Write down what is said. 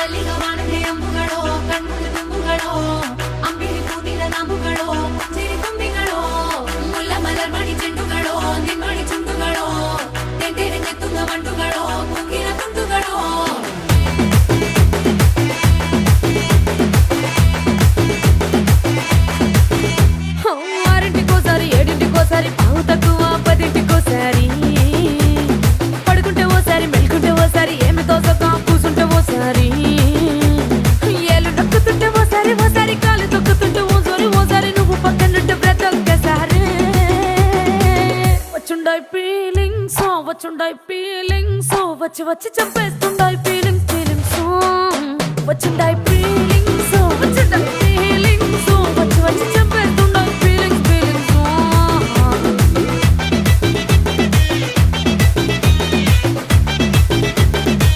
ಮಲ್ಲಿಗ ವಾಣದೆ ಅಂಬುಗಳೋ ಕಣ್ಮುಲ ತುಂಬುಗಳೋ ಅಂಬಿರಿ ಕೂದಿನ ನಂಬುಗಳೋ ಚಿರಿ ತುಂಬಿಗಳೋ ಮುಲ್ಲ ಮಲರ್ ಮಣಿ ಚೆಂಡುಗಳೋ ನಿಮ್ಮಣಿ ಚುಂಡುಗಳೋ ತೆಂಟೆರೆ ತೆತ್ತುಂಗ ಮಂಟುಗಳೋ ಕುಂಗಿನ ತುಂಡುಗಳೋ ఆరింటికోసారి ఏడింటికోసారి పావు తక్కువ పదింటికోసారి పడుకుంటే ఓసారి మెలుకుంటే ఓసారి ఏమి తోసక కూసుంటే ఓసారి ఏళ్ళు నొక్కుతుంటే ఓసారి ఓసారి కాలు తొక్కుతుంటే ఓసారి ఓసారి నువ్వు పక్కనుంటే బ్రతొక్కసారి వచ్చుండాయి ఫీలింగ్స్ వచ్చుండాయి ఫీలింగ్స్ వచ్చి వచ్చి చంపేస్తుండాయి ఫీలింగ్స్ ఫీలింగ్స్ వచ్చుండాయి ఫీలింగ్స్